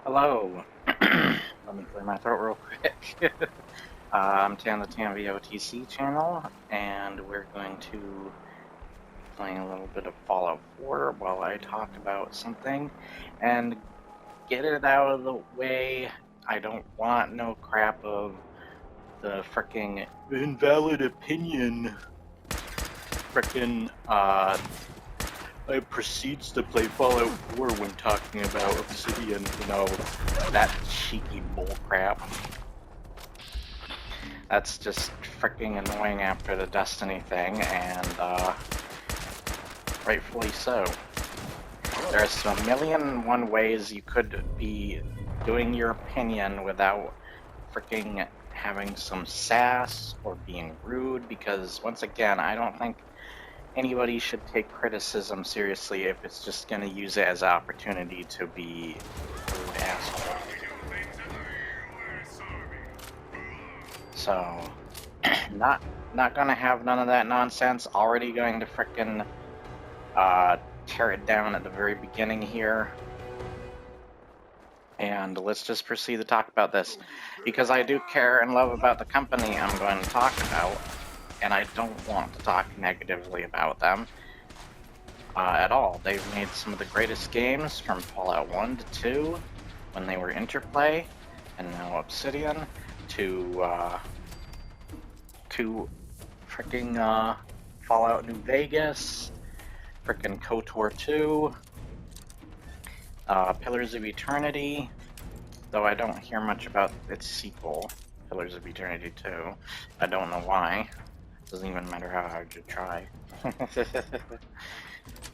Hello. Let me clear my throat real quick. I'm Tam the TamBoTC channel, and we're going to play a little bit of Fallout 4 while I talk about something and get it out of the way. I don't want no crap of the fricking invalid opinion. Fricking, I proceeds to play Fallout 4 when talking about Obsidian, that cheeky bullcrap. That's just freaking annoying after the Destiny thing, and rightfully so. There's a million and one ways you could be doing your opinion without freaking having some sass or being rude, because once again, I don't think anybody should take criticism seriously if it's just going to use it as an opportunity to be a rude asshole. So, not gonna have none of that nonsense. Already going to frickin' tear it down at the very beginning here. And let's just proceed to talk about this, because I do care and love about the company I'm going to talk about, and I don't want to talk negatively about them at all. They've made some of the greatest games, from Fallout 1 to 2, when they were Interplay, and now Obsidian, to fricking Fallout New Vegas, frickin' KOTOR 2, Pillars of Eternity, though I don't hear much about its sequel, Pillars of Eternity 2. I don't know why. Doesn't even matter how hard you try.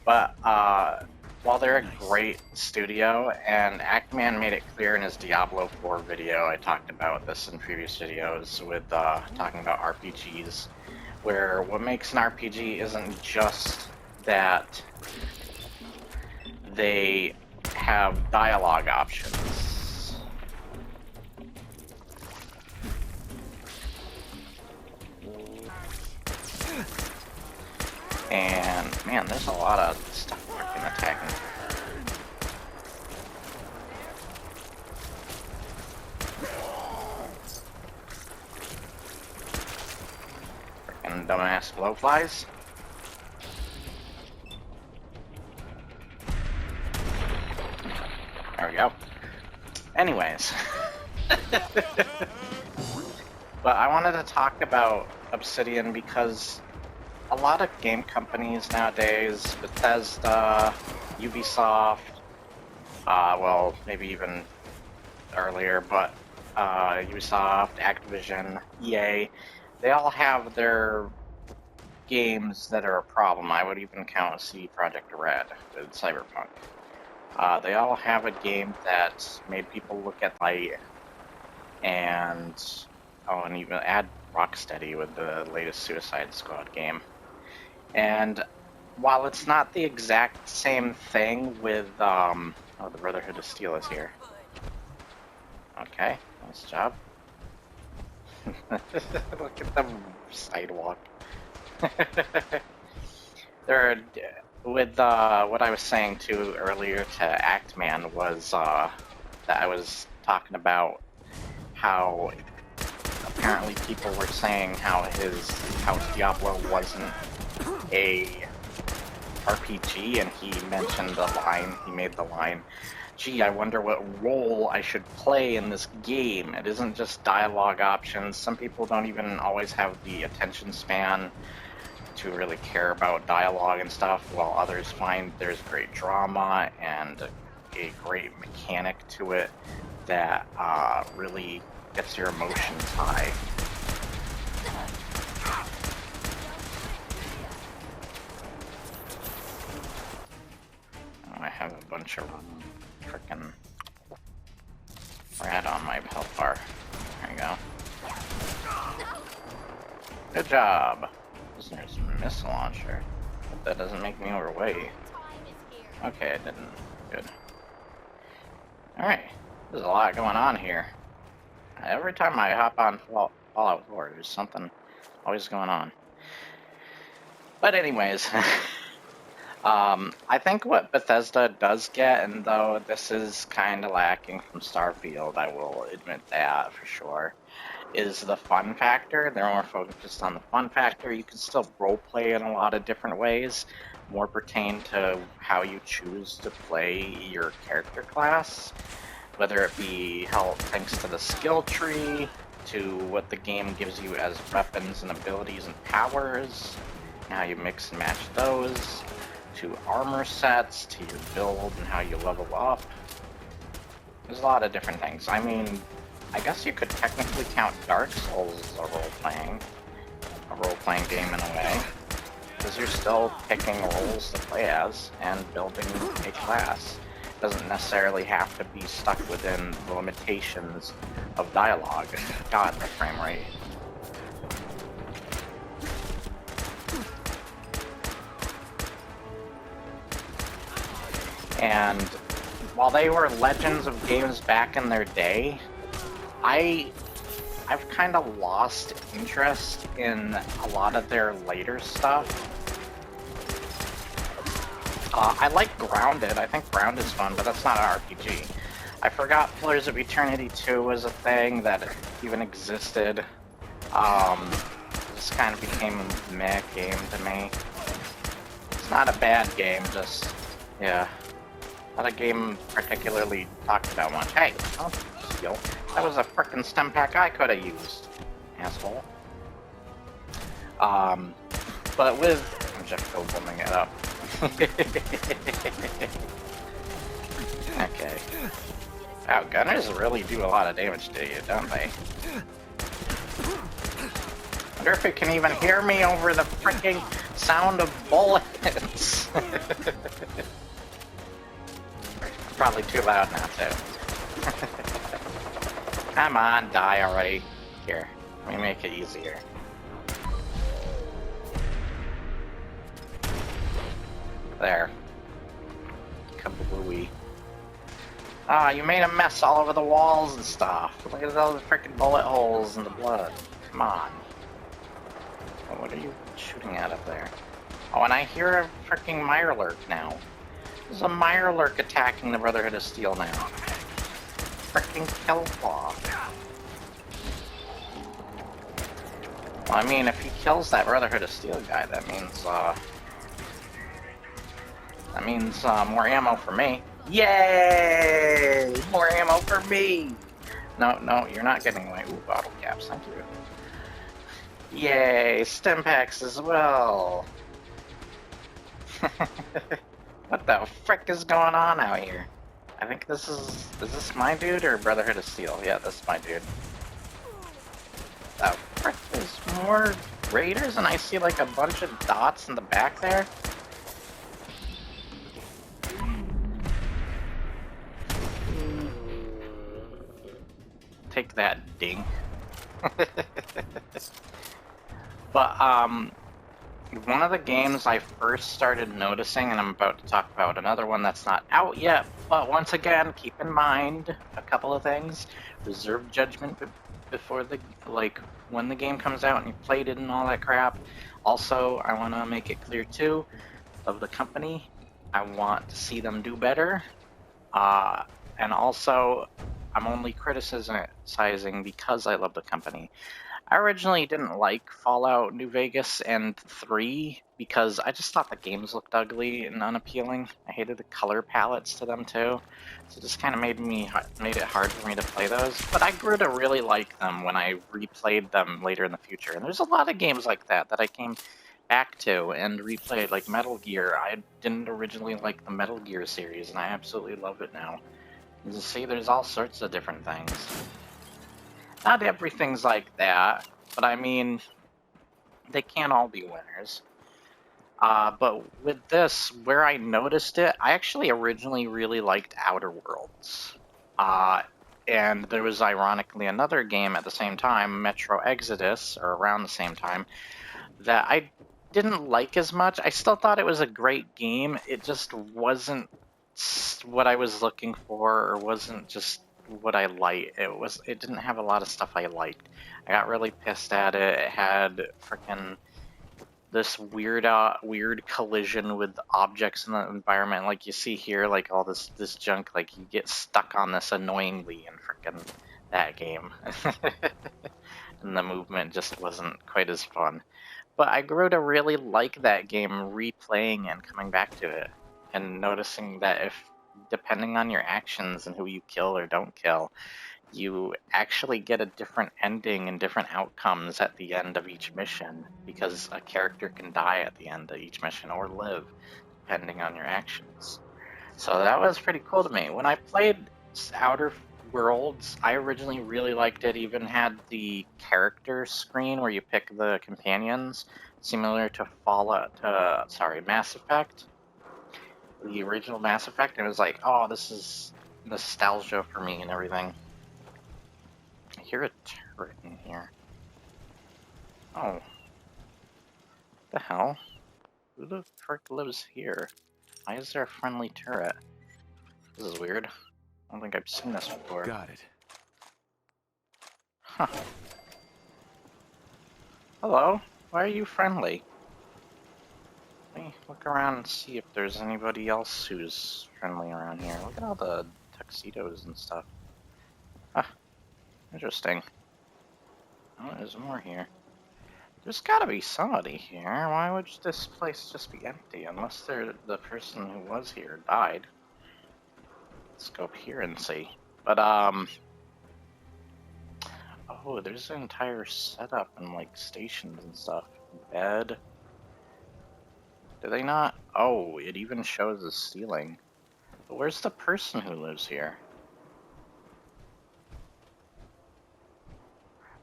But while they're a great studio, and Actman made it clear in his Diablo 4 video, I talked about this in previous videos with talking about RPGs, where what makes an RPG isn't just that they have dialogue options. And man, there's a lot of stuff freaking attacking. Freaking dumbass blowflies. There we go. Anyways. But I wanted to talk about Obsidian because a lot of game companies nowadays, Bethesda, Ubisoft, well, maybe even earlier, but Ubisoft, Activision, EA, they all have their games that are a problem. I would even count CD Projekt Red with Cyberpunk. They all have a game that made people look at light, and even add Rocksteady with the latest Suicide Squad game. And while it's not the exact same thing with, the Brotherhood of Steel is here. Okay, nice job. Look at the sidewalk. With what I was saying too earlier to Actman was that I was talking about how apparently people were saying how Diablo wasn't a RPG, and he made the line, gee, I wonder what role I should play in this game. It isn't just dialogue options. Some people don't even always have the attention span to really care about dialogue and stuff, while others find there's great drama and a great mechanic to it that really gets your emotions high. I have a bunch of frickin' rat on my health bar. There you go. Good job. There's a missile launcher, but that doesn't make me overweight. Okay, it didn't. Good. Alright, there's a lot going on here. Every time I hop on Fallout 4, there's something always going on. But anyways, I think what Bethesda does get, and though this is kind of lacking from Starfield, I will admit that for sure, is the fun factor. They're more focused on the fun factor. You can still roleplay in a lot of different ways, more pertain to how you choose to play your character class, whether it be thanks to the skill tree, to what the game gives you as weapons and abilities and powers, and how you mix and match those, to armor sets, to your build and how you level up. There's a lot of different things. I mean, I guess you could technically count Dark Souls as a role-playing game in a way, because you're still picking roles to play as and building a class. It doesn't necessarily have to be stuck within the limitations of dialogue. God, the frame rate. And while they were legends of games back in their day, I've kind of lost interest in a lot of their later stuff. I like Grounded. I think Grounded's fun, but that's not an RPG. I forgot Pillars of Eternity 2 was a thing that even existed. This kind of became a meh game to me. It's not a bad game, just, yeah. Not a game particularly talked about much. Hey, oh, yo, that was a frickin' stem pack I could have used, asshole. But with, I'm just opening it up. Okay. Wow, gunners really do a lot of damage to you, don't they? Wonder if it can even hear me over the freaking sound of bullets. Probably too loud now, too. Come on, die already. Here, let me make it easier. There. Kablooey. Ah, you made a mess all over the walls and stuff. Look at all the freaking bullet holes and the blood. Come on. Oh, what are you shooting at up there? Oh, and I hear a freaking Mirelurk now. There's a Mirelurk attacking the Brotherhood of Steel now. Freaking Killclaw. Well, I mean, if he kills that Brotherhood of Steel guy, that means more ammo for me. Yay! More ammo for me! No, you're not getting away. Ooh, bottle caps, thank you. Yay! Stim packs as well! What the frick is going on out here? I think is this my dude or Brotherhood of Steel? Yeah, this is my dude. Oh, frick, there's more raiders and I see like a bunch of dots in the back there. Take that, ding. But, one of the games I first started noticing, and I'm about to talk about another one that's not out yet, but once again, keep in mind a couple of things. Reserve judgment before when the game comes out and you played it and all that crap. Also, I want to make it clear too, of the company, I want to see them do better. And also, I'm only criticizing because I love the company. I originally didn't like Fallout New Vegas and 3 because I just thought the games looked ugly and unappealing. I hated the color palettes to them too, so it just kind of made it hard for me to play those. But I grew to really like them when I replayed them later in the future. And there's a lot of games like that I came back to and replayed, like Metal Gear. I didn't originally like the Metal Gear series, and I absolutely love it now. You see, there's all sorts of different things. Not everything's like that, but I mean, they can't all be winners. But with this, where I noticed it, I actually originally really liked Outer Worlds. And there was ironically another game at the same time, Metro Exodus, or around the same time, that I didn't like as much. I still thought it was a great game. It just wasn't what I was looking for, or wasn't just what I liked. It didn't have a lot of stuff I liked. I got really pissed at it. It had freaking this weird collision with objects in the environment, like you see here, like all this junk, like you get stuck on this annoyingly in frickin' that game. And the movement just wasn't quite as fun. But I grew to really like that game, replaying and coming back to it, and noticing that if, depending on your actions and who you kill or don't kill, you actually get a different ending and different outcomes at the end of each mission, because a character can die at the end of each mission or live, depending on your actions. So that was pretty cool to me. When I played Outer Worlds, I originally really liked it. Even had the character screen where you pick the companions, similar to Mass Effect, the original Mass Effect. And it was like, oh, this is nostalgia for me and everything. I hear a turret in here. Oh. What the hell? Who the frick lives here? Why is there a friendly turret? This is weird. I don't think I've seen this before. Got it. Huh. Hello. Why are you friendly? Let me look around and see if there's anybody else who's friendly around here. Look at all the tuxedos and stuff. Huh. Interesting. Oh, there's more here. There's gotta be somebody here. Why would this place just be empty? Unless the person who was here died. Let's go up here and see. But, oh, there's an entire setup and, like, stations and stuff. Bed. Do they not? Oh, it even shows the ceiling. But where's the person who lives here?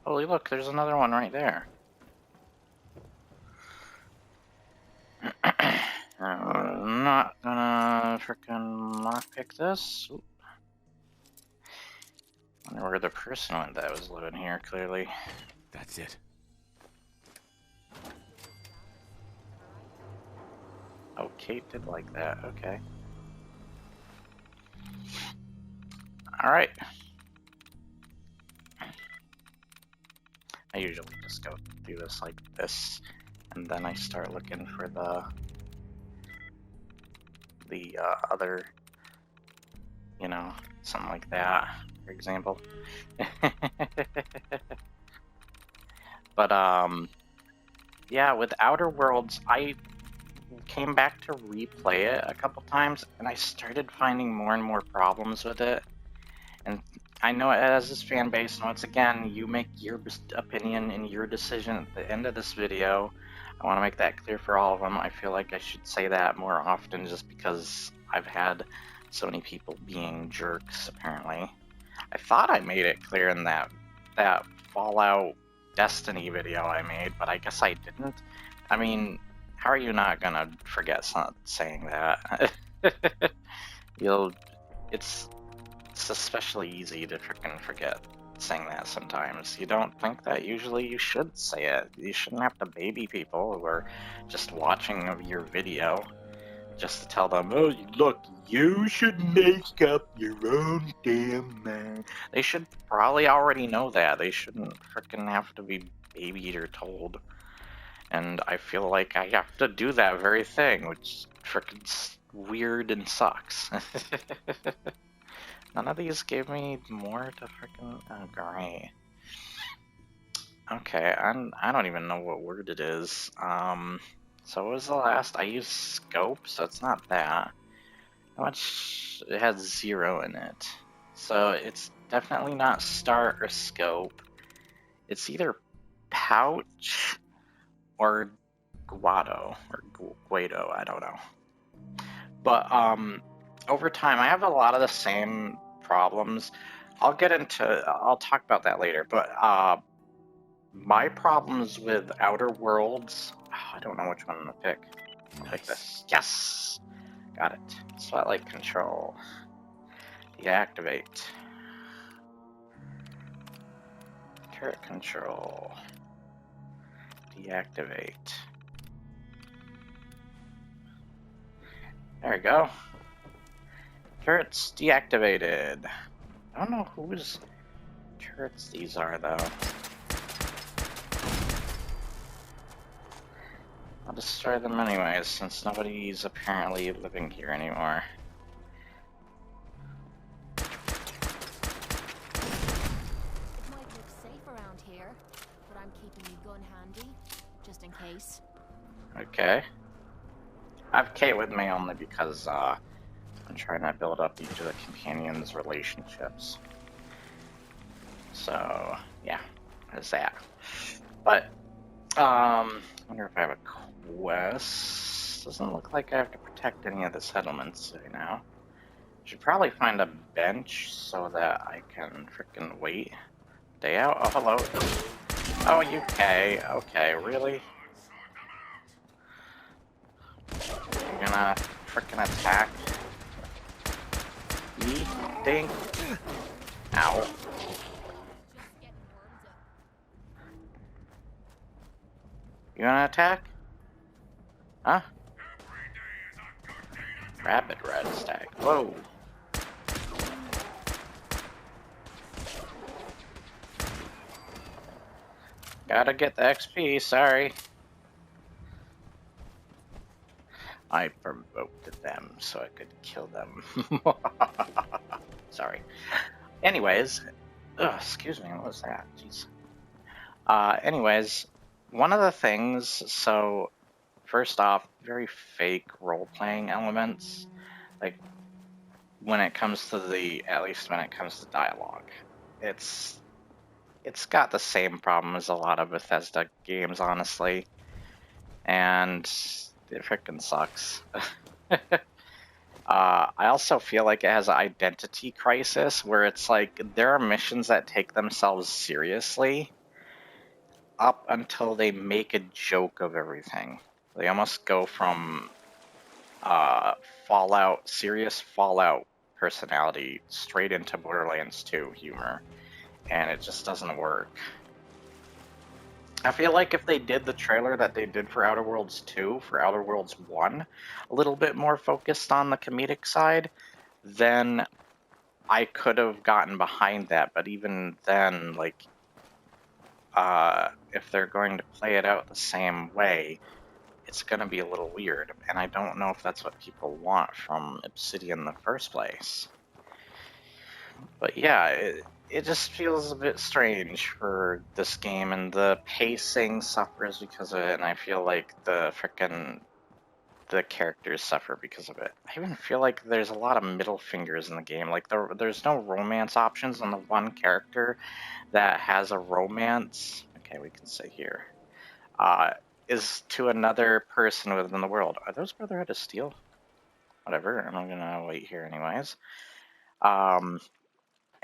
Holy, look, there's another one right there. I'm not gonna frickin' lockpick this. Oop. I wonder where the person went that was living here, clearly. That's it. Oh, Kate did like that, okay. Alright. I usually just go do this like this, and then I start looking for the other, you know, something like that, for example. But, yeah, with Outer Worlds, I came back to replay it a couple times, and I started finding more and more problems with it. And I know it has this fan base, and once again, you make your opinion and your decision at the end of this video. I want to make that clear for all of them. I feel like I should say that more often just because I've had so many people being jerks, apparently. I thought I made it clear in that Fallout Destiny video I made, but I guess I didn't. I mean, how are you not gonna forget saying that? It's especially easy to freaking forget saying that sometimes. You don't think that? Usually you should say it. You shouldn't have to baby people who are just watching your video just to tell them, oh, look, you should make up your own damn mind. They should probably already know that. They shouldn't freaking have to be babied or told. And I feel like I have to do that very thing, which freaking weird and sucks. None of these gave me more to freaking... Oh, great. Okay, I don't even know what word it is. So what was the last? I used scope, so it's not that. How much? It has 0 in it. So it's definitely not start or scope. It's either pouch or Guado, or Guado, I don't know. But, over time, I have a lot of the same problems. I'll talk about that later, but, my problems with Outer Worlds, I don't know which one I'm gonna pick. I'll pick this. Yes! Got it. Spotlight control. Deactivate. Turret control. Deactivate. There we go. Turrets deactivated. I don't know whose turrets these are, though. I'll destroy them anyways, since nobody's apparently living here anymore. It might look safe around here, but I'm keeping my gun handy, just in case. Okay. I have Kate with me only because I'm trying to build up each of the companions' relationships. So, yeah, there's that. But, wonder if I have a quest. Doesn't look like I have to protect any of the settlements right now. Should probably find a bench so that I can frickin' wait. Day out? Oh, hello. Oh, UK. Okay, really? You're gonna frickin' attack me? Ding. Ow. You gonna attack? Huh? Rapid red stack. Whoa. Gotta get the XP, sorry. I provoked them so I could kill them. Sorry. Anyways, excuse me, what was that? Jeez. Anyways, one of the things, so first off, very fake role-playing elements, like when it comes to at least when it comes to dialogue. It's got the same problem as a lot of Bethesda games, honestly, and it frickin' sucks. I also feel like it has an identity crisis where it's like there are missions that take themselves seriously up until they make a joke of everything. They almost go from serious Fallout personality straight into Borderlands 2 humor, and it just doesn't work. I feel like if they did the trailer that they did for Outer Worlds 2, for Outer Worlds 1, a little bit more focused on the comedic side, then I could have gotten behind that. But even then, like, if they're going to play it out the same way, it's going to be a little weird. And I don't know if that's what people want from Obsidian in the first place. But yeah, it just feels a bit strange for this game, and the pacing suffers because of it, and I feel like the characters suffer because of it. I even feel like there's a lot of middle fingers in the game. Like there's no romance options on the one character that has a romance. Okay, we can say here. Is to another person within the world. Are those Brotherhood of Steel? Whatever, I'm gonna wait here anyways.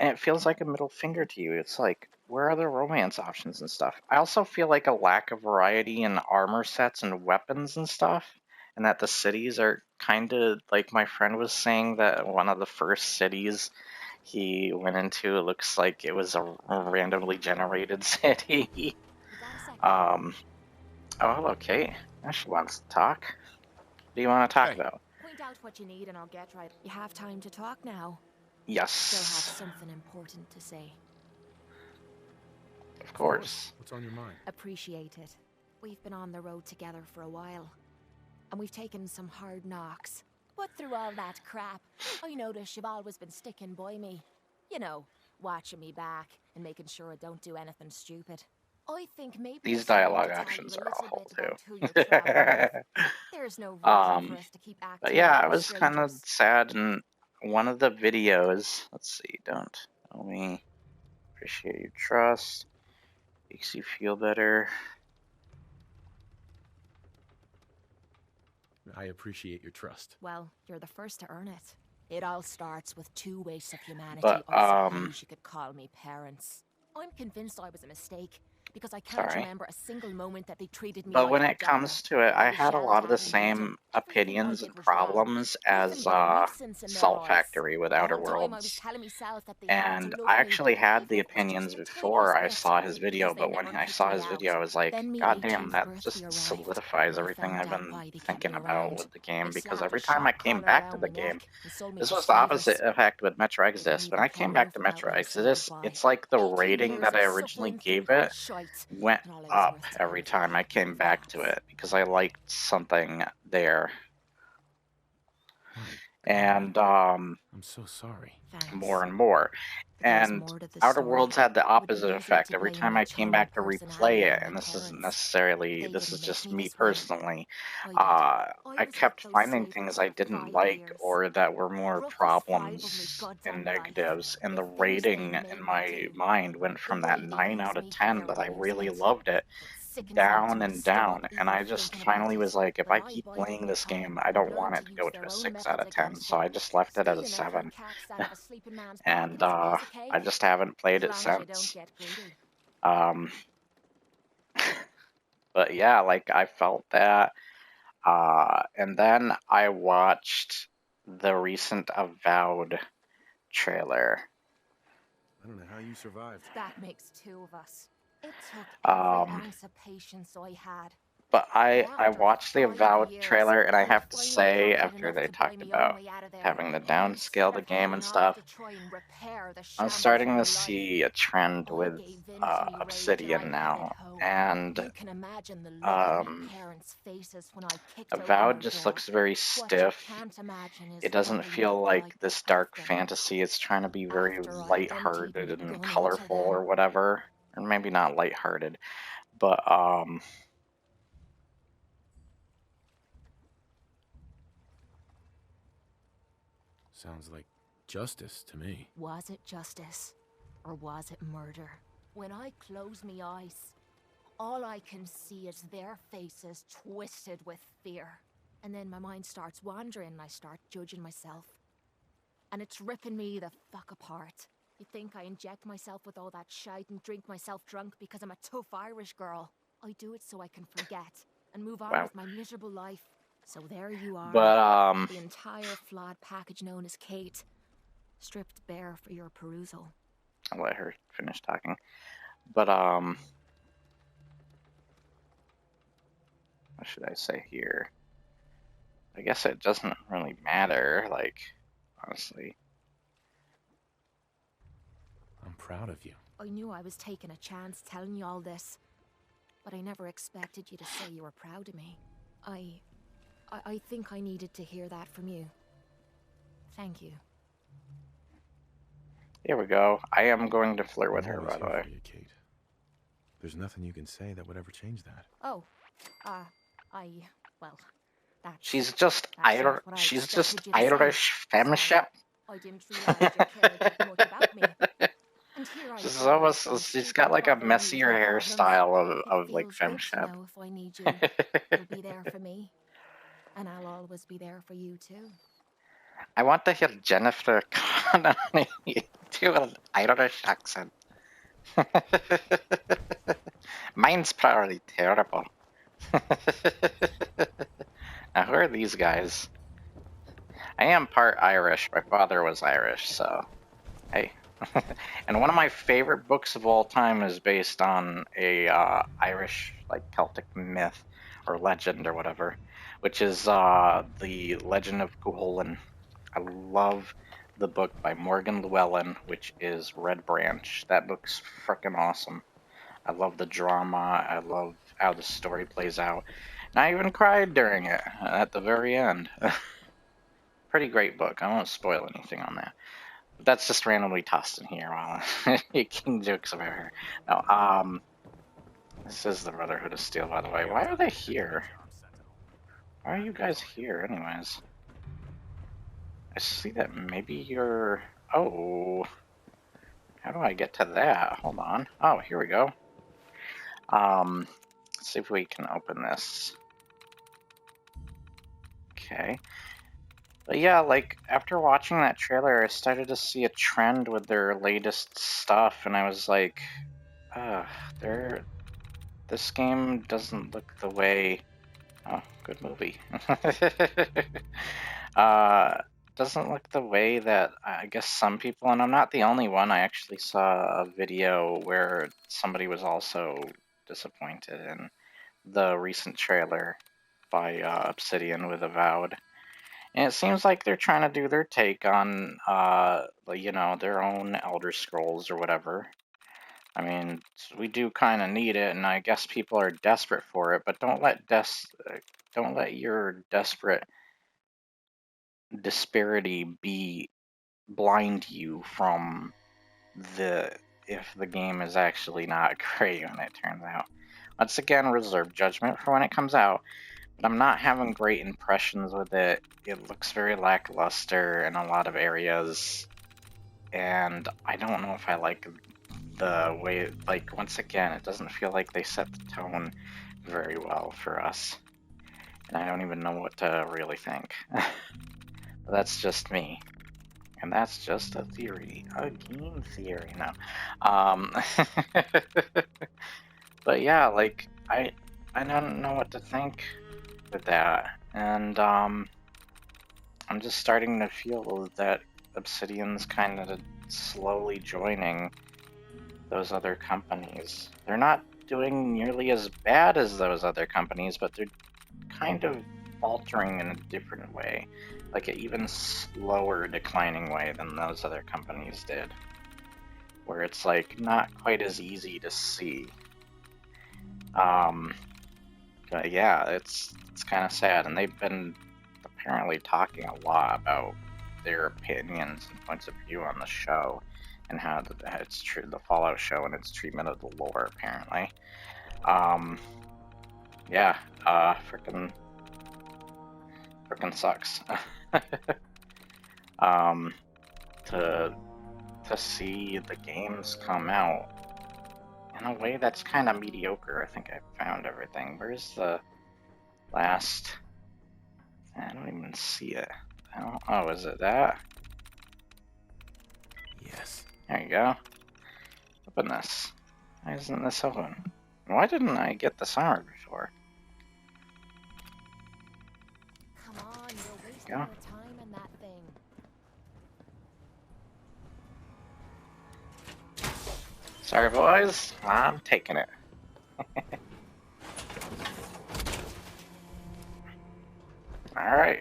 And it feels like a middle finger to you. It's like, where are the romance options and stuff? I also feel like a lack of variety in armor sets and weapons and stuff, and that the cities are kind of, like my friend was saying, that one of the first cities he went into, it looks like it was a randomly generated city. Oh, hello, Kate. She wants to talk. What do you want to talk about? Point out what you need and I'll get right. You have time to talk now. Yes. Still have something important to say. Of course. What's on your mind? Appreciate it. We've been on the road together for a while, and we've taken some hard knocks. But through all that crap, I notice you've always been sticking by me. You know, watching me back and making sure I don't do anything stupid. I think maybe these dialogue options are awful too. There's no reason for us to keep acting. But yeah, I was kind of sad in one of the videos. Let's see, don't tell me. Appreciate your trust. Makes you feel better. I appreciate your trust. Well, you're the first to earn it. It all starts with two wastes of humanity. But, I suppose you could call me parents. I'm convinced I was a mistake, because I can't remember a single moment that they treated me. But when it comes to it, I had a lot of the same opinions and problems as Salt Factory with Outer Worlds. And I actually had the opinions before I saw his video, but when I saw his video, I was like, God damn, that just solidifies everything I've been thinking about with the game, because every time I came back to the game, this was the opposite effect with Metro Exodus. When I came back to Metro Exodus, it's like the rating that I originally gave it right. went And all I was up worth to every me time I came back to it because I liked something there. My And I'm so sorry. Thanks. more and more. But there was And more to the Outer story. Worlds had the It would be opposite easy effect. to Every blame time my I came charming back to replay personality it, on my and this isn't parents. necessarily, They this didn't is make just me me this way. personally, I did. I Was kept like those finding things slavers I for didn't 5 like years. or that were more Roughly 5 of me problems and goddamn life. negatives, and The the things they rating in made me my do. mind went The from that way they 9 out used of me for 10 their that I really amusement. loved it, It sickens me down to and instill down, and evil I just thinking about finally it. was like, if But I I keep bided playing my this time game, I and don't want learned it to to use go to their a own 6 out methods of 10, against so me. I just left it at a Stealing a few 7. cats out of a sleeping man's And pockets a piece of cake. I just haven't played As it long as you don't since. get greedy. Um, but yeah, like I felt that. And then I watched the recent Avowed trailer. I don't know how you survived. That makes 2 of us. It took every Um, ounce of patience I had. but But I after watched the 5 Avowed years, trailer, and I I have to finally say, clocked it after enough they to buy talked me own about way out of there. having to Instead downscale the of game heading and off stuff, to try and repair the I'm shambles of starting my to life, see a trend I with gave in to me rage and I Obsidian headed now, home. and You can imagine the look on my um, parents' faces when I kicked open Avowed their just door. looks very What you stiff. can't imagine is It what doesn't they feel looked like like this dark after. fantasy. It's trying to be very After I emptied lighthearted me and gun into colorful or them. whatever. Or maybe not lighthearted, but Sounds like justice to me. Was it justice? Or was it murder? When I close me eyes, all I can see is their faces twisted with fear. And then my mind starts wandering and I start judging myself. And it's ripping me the fuck apart. You think I inject myself with all that shite and drink myself drunk because I'm a tough Irish girl? I do it so I can forget and move on wow. with my miserable life. So there you are. But The entire flawed package known as Kate, stripped bare for your perusal. I'll let her finish talking. But what should I say here? I guess it doesn't really matter, like, honestly. I'm proud of you. I knew I was taking a chance telling you all this, but I never expected you to say you were proud of me. I think I needed to hear that from you. Thank you. Here we go. I am going to flirt with I'm her, always by the here way. for you, Kate. There's nothing you can say that would ever change that. Oh, well, that's... She's just that's not what I She's expected just you to say. Irish femship. I didn't realize you cared that much about me. And here I She's thought I'd almost. been She's stupid got like a bothering you with messier my problems. hairstyle It of like feels good to femship. know if I need you, you'll be there for me. And I'll always be there for you too. I want to hear Jennifer Connelly do an Irish accent. Mine's probably terrible. Now, who are these guys? I am part Irish. My father was Irish, so hey. And one of my favorite books of all time is based on a Irish, like, Celtic myth or legend or whatever, which is the Legend of Cuchulainn. I love the book by Morgan Llewellyn, which is Red Branch. That book's freaking awesome. I love the drama. I love how the story plays out. And I even cried during it at the very end. Pretty great book. I won't spoil anything on that. But that's just randomly tossed in here while making jokes about her. No, this is the Brotherhood of Steel, by the way. Why are they here? Why are you guys here, anyways? I see that maybe you're... Oh. How do I get to that? Hold on. Oh, here we go. Let's see if we can open this. Okay. But yeah, like, after watching that trailer, I started to see a trend with their latest stuff, and I was like, this game doesn't look the way... Oh, good movie. Doesn't look the way that I guess some people, and I'm not the only one, I actually saw a video where somebody was also disappointed in the recent trailer by Obsidian with Avowed. And it seems like they're trying to do their take on, you know, their own Elder Scrolls or whatever. I mean, we do kind of need it, and I guess people are desperate for it. But don't let your desperate disparity blind you from if the game is actually not great when it turns out. Once again, reserve judgment for when it comes out. But I'm not having great impressions with it. It looks very lackluster in a lot of areas, and I don't know if I like the way, like, once again, it doesn't feel like they set the tone very well for us. And I don't even know what to really think. That's just me. And that's just a theory. A game theory, no. But yeah, like, I don't know what to think with that. And, I'm just starting to feel that Obsidian's kind of slowly joining those other companies. They're not doing nearly as bad as those other companies, but they're kind of faltering in a different way, like an even slower declining way than those other companies did, where it's like not quite as easy to see. But yeah, it's kind of sad, and they've been apparently talking a lot about their opinions and points of view on the show, and how it's true, the Fallout show and its treatment of the lore, apparently. Yeah, frickin' sucks. To see the games come out in a way that's kind of mediocre. I think I found everything. Where's the last? I don't even see it. Oh, is it that? Yes. There you go. Open this. Why isn't this open? Why didn't I get this armor before? Come on, you're wasting Go. your time in that thing. Sorry, boys. I'm taking it. Alright.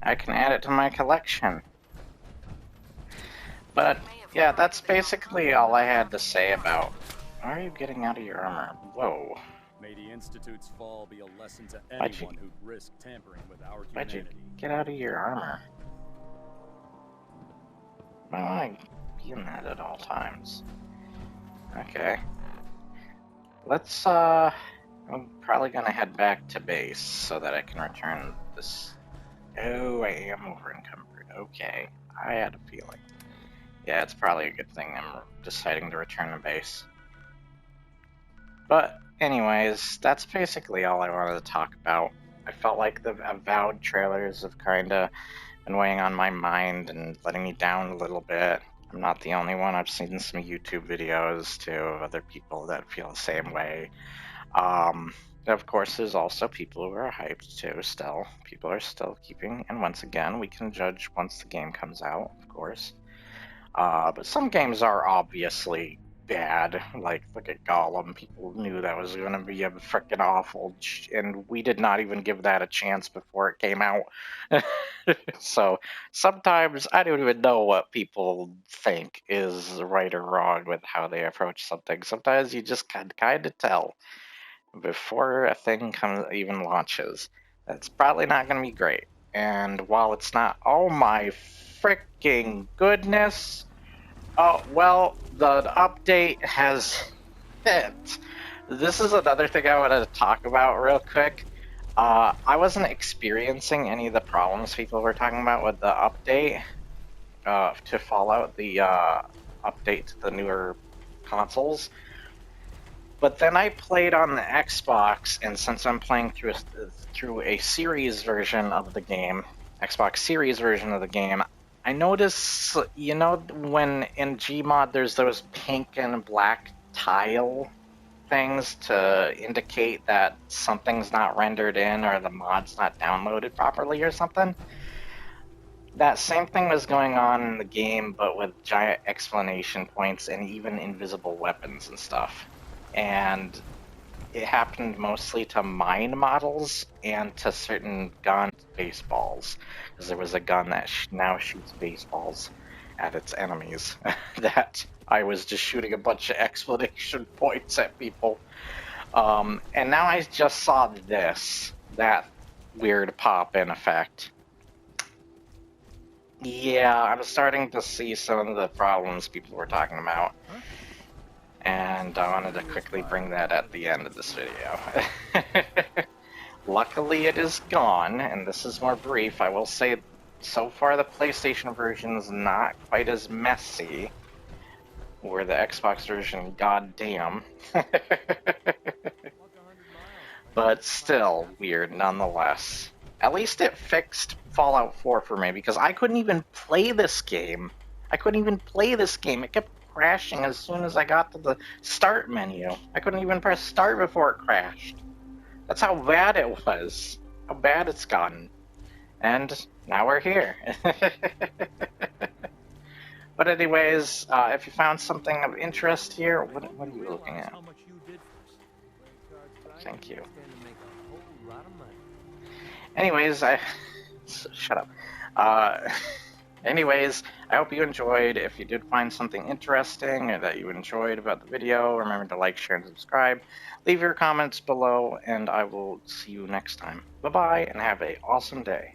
I can add it to my collection. But, yeah, that's basically all I had to say about... Why are you getting out of your armor? Whoa. May the Institute's fall be a lesson to Why'd you- anyone who'd risk tampering with our Why'd you humanity. get out of your armor? Why don't I be in that at all times? Okay. Let's, I'm probably gonna head back to base so that I can return this. Oh, I am over encumbered. Okay. I had a feeling. Yeah, it's probably a good thing I'm deciding to return to base. But, anyways, that's basically all I wanted to talk about. I felt like the Avowed trailers have kinda been weighing on my mind and letting me down a little bit. I'm not the only one. I've seen some YouTube videos too of other people that feel the same way. Of course, there's also people who are hyped too still. People are still keeping, and once again, we can judge once the game comes out, of course. But some games are obviously bad. Like, look at Gollum. People knew that was going to be a freaking awful, and we did not even give that a chance before it came out. So sometimes I don't even know what people think is right or wrong with how they approach something. Sometimes you just can kind of tell before a thing even launches. That's probably not going to be great. And while it's not, oh my freaking goodness. Oh, well, the update has hit. This is another thing I wanted to talk about real quick. I wasn't experiencing any of the problems people were talking about with the update to Fallout, the update to the newer consoles. But then I played on the Xbox, and since I'm playing through a series version of the game, Xbox Series version of the game, I notice, you know, when in Gmod there's those pink and black tile things to indicate that something's not rendered in or the mod's not downloaded properly or something? That same thing was going on in the game, but with giant exclamation points and even invisible weapons and stuff. And it happened mostly to mine models and to certain gun baseballs, because there was a gun that now shoots baseballs. at its enemies. That I was just shooting a bunch of exclamation points at people. And now I just saw that weird pop-in effect. Yeah, I'm starting to see some of the problems people were talking about. And I wanted to quickly bring that at the end of this video. Luckily it is gone, and this is more brief. I will say, so far the PlayStation version is not quite as messy. Where the Xbox version, goddamn. But still weird nonetheless. At least it fixed Fallout 4 for me, because I couldn't even play this game. It kept crashing as soon as I got to the start menu. I couldn't even press start before it crashed. That's how bad it was. How bad it's gotten. And now we're here. But anyways, if you found something of interest here, what are you looking at? Thank you. Anyways, shut up. Anyways, I hope you enjoyed. If you did find something interesting or that you enjoyed about the video, remember to like, share, and subscribe. Leave your comments below, and I will see you next time. Bye-bye, and have an awesome day.